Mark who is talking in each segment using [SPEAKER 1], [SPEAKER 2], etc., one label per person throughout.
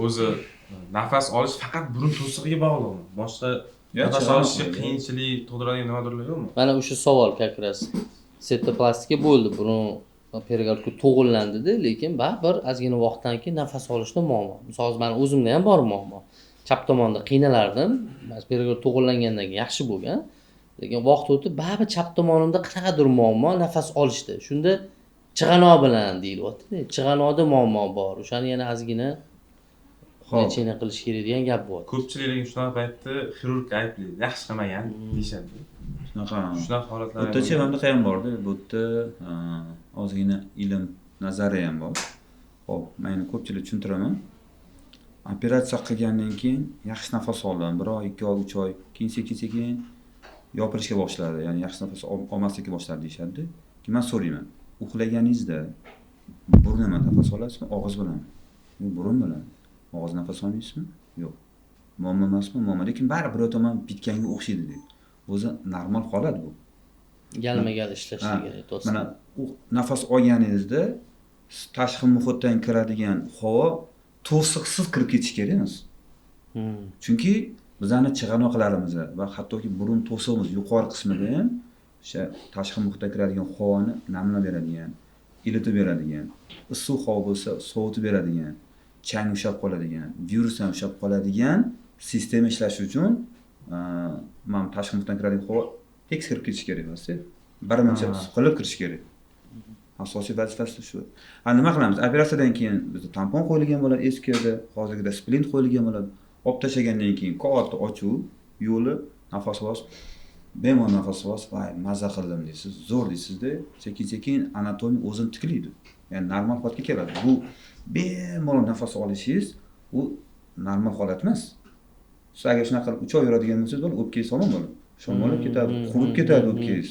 [SPEAKER 1] O'zi nafas olish faqat burun to'sig'iga bog'liqmi? Boshqa nafas olishga qiyinchilik tug'diradigan nimadirlar yo'qmi?
[SPEAKER 2] Mana o'sha savol как раз septoplastika bo'ldi, burun perikardiga to'g'irlandida, lekin baribir ozgina vaqtdan keyin nafas olishda muammo. Misol uchun meni o'zimda ham bor muammo. Chap tomonda qiynalardim, perikard to'g'irlangandan keyin yaxshi bo'lgan, lekin vaqt o'tib baribir chap tomonimda qanaqadir muammo nafas olishda. Shunda chig'anoq bilan deyilyapti. Chig'anoqda muammo bor. O'shani yana ozgina lecheniya qilish kerak degan gap bor.
[SPEAKER 1] Ko'pchilik lekin shunaqa paytda xirurg ayblaydi, yaxshi qilmagan deyishadi. Shunaqa holatlar
[SPEAKER 3] o'rtacha mamlakatda ham borda, bu yerda ozgina ilm nazariya ham bor. Xo'p, men ko'pchilik tushuntiraman. Operatsiya qilgandan keyin yaxshi nafas oldim, 1 oy, 2 oy, 3 oy, keyin sekin-sekin yopilishga boshladi, ya'ni yaxshi nafas olmaslikka boshladi deyshadi. Keyin men so'rayman, uxlaganingizda burun bilan nafas olasizmi, og'iz bilanmi? Burun bilan. Og'iz nafas olmaysizmi? Yo'q. Muammo emasmi? Muammo, lekin baribir bir tomon bitganga o'xshaydi deydi. O'zi normal holat bu.
[SPEAKER 2] Galma-gal ishlash kerak to'g'ri.
[SPEAKER 3] Mana u nafas olganingizda tashqi muhitdan kiradigan havo to'siqsiz kirib ketishi kerak emas. Chunki bizani chig'anoqlarimiz va hattoki burun to'sig'imiz yuqori qismida ham o'sha tashqi muhitdan kiradigan havoni namlab beradigan, ilitib beradigan, issiq havo bo'lsa sovutib beradigan, chang ushlab qoladigan, virusdan ushlab qoladigan sistema ishlashi uchun mana tashqi muhitdan kiradigan havo tekis kirib ketishi kerak emas-ku. Birmuncha siqilib kirishi kerak. Asosiy vazifasi shu. Nima qilamiz? Operatsiyadan keyin bizda tampon qo'yilgan bo'ladi, eskirdi, hozirgida splint qo'yilgan bo'ladi. Olib tashlagandan keyin qavatni ochuv, yo'li nafas olish, bemalol nafas olish, voy, maza qildim deysiz, zo'r deysizda, sekin-sekin anatomiya o'zini tiklaydi. Ya'ni normal holatga keladi. Bu bemalol nafas olishingiz u normal holat emas. Siz agar shunaqa qilib 3 oy yuradigan bo'lsangiz, o'pkangiz sog'lom bo'ladi. Shamolib ketadi, qurib ketadi o'pkangiz.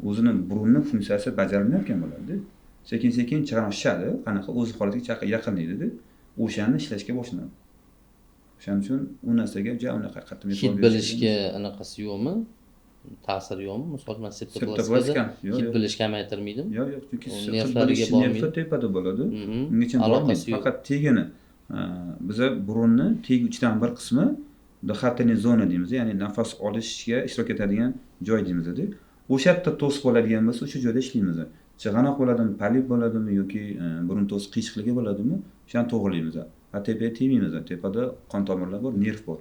[SPEAKER 3] O'zini burunni funksiyasi bajarilmayotgan bo'ladi. Sekin-sekin chig'anoq shishadi, qanaqa o'z holatiga yaqinlaydi-da. O'shani ishlashga boshlanadi. O'shaning uchun u narsaga unaqa qattiq
[SPEAKER 2] hid bilishga anaqasi yo'qmi? Ta'siri yo'qmi? Misol uchun septoplastikada hid bilish kamaytirmaydimi?
[SPEAKER 3] Yo'q, chunki nervlariga bormaydi. Nerv tepada bo'ladi. Unga ham bormaydi. Faqat tegini biza burunni tegi uchidan bir qismi dihotaniya zona deymiz, ya'ni nafas olishga ishtirok etadigan joy deymiz-da. O'sha yerda to'siq bo'ladigan bo'lsa, o'sha joyda ishlaymiz. Chig'anoq bo'ladimi, polip bo'ladimi yoki burun to'siq qiyshiqligi bo'ladimi, o'shani to'g'rilaymiz. Va tepaga tegmaymiz. Tepada qon tomirlar bor, nerv bor.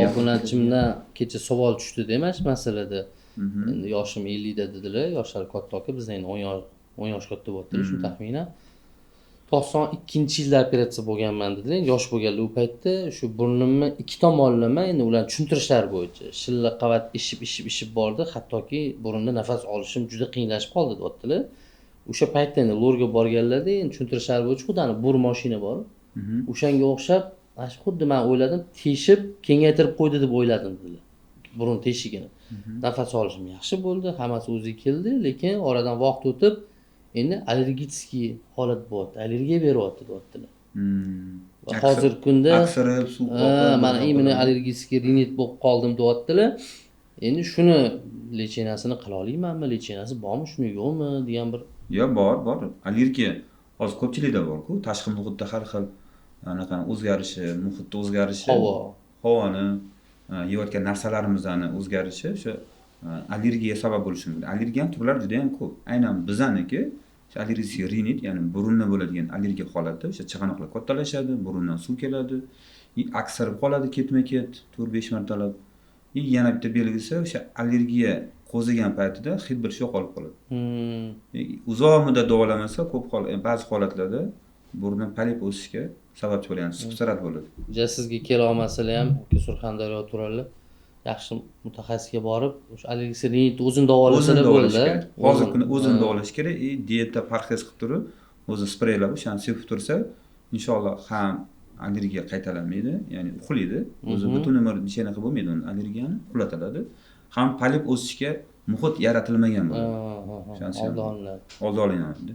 [SPEAKER 2] Obunachiimdan kecha savol tushdi mana shu masalada. Endi yoshim 50 da dedilar, yoshlari katta aka, bizdan endi 10 yosh katta bo'pti, shu taxminan. 92-yilda operatsiya bo'lganman dedilar. Yosh bo'lganlar u paytda shu burnimni ikki tomonlama endi ular tushuntirishlar bo'yicha shilla qavat ishib bordi, hattoki burunda nafas olishim juda qiyinlashib qoldi deyaptilar. O'sha paytda endi lorga borganlarda endi tushuntirishlar bo'yicha xuddi bur mashina bor. O'shanga o'xshab, xuddi men o'yladim, teshib kengaytirib qo'ydi deb o'yladim dedilar. Burun teshigini. Nafas olishim yaxshi bo'ldi, hammasi o'ziga keldi, lekin oradan vaqt o'tib endi allergik holat bo'lyapti, allergiya beryapti deyaptilar. Hozirgi kunda
[SPEAKER 3] aksirib suv
[SPEAKER 2] mana immuniy allergik rinit bo'lib qoldim deyaptilar. Endi shuni lecheniyasini qila olaymanmi, lecheniyasi bormi, shuni yo'qmi degan bir.
[SPEAKER 3] Yo'q, bor. Allergiya hozir ko'pchilikda bor-ku, tashqi muhitda har xil anaqa o'zgarishi, muhitda o'zgarishi, havoni, yeyotgan narsalarimizni o'zgarishi o'sha allergiyaga sabab bo'lishi mumkin. Allergiyaning turlari juda ham ko'p. Aynan bizaniki allergik rinit, ya'ni burunda bo'ladigan allergiya holati, o'sha chig'anoqlar kattalashadi, burundan suv keladi, aksirib qoladi ketma-ket 4-5 martalab. Yana bitta belgisi o'sha allergiya qo'zigan paytida hid bilish yo'qolib qoladi. Uzoq muddat davolamasa, ba'zi holatlarda burundan polip o'sishga sababchi bo'ladi, siqsirat bo'ladi.
[SPEAKER 2] Sizga kela olmasalar ham Surxondaryo turarlar. Yaxshi mutaxassisga borib, o'sha allergik rinit o'zini davolasalar bo'ladi.
[SPEAKER 3] Hozirgi kunda o'zini davolash kerak, dieta parhez qilib turib, o'zi spreylab o'shani sepib tursa, inshaalloh ham allergiya qaytalanmaydi, ya'ni uxlaydi. O'zi butun umr nechanaqa qilib bo'lmaydi uni allergiyani, uxlatiladi. Ham polip o'sishga muhit yaratilmagan bo'ladi. Oldi olinadi.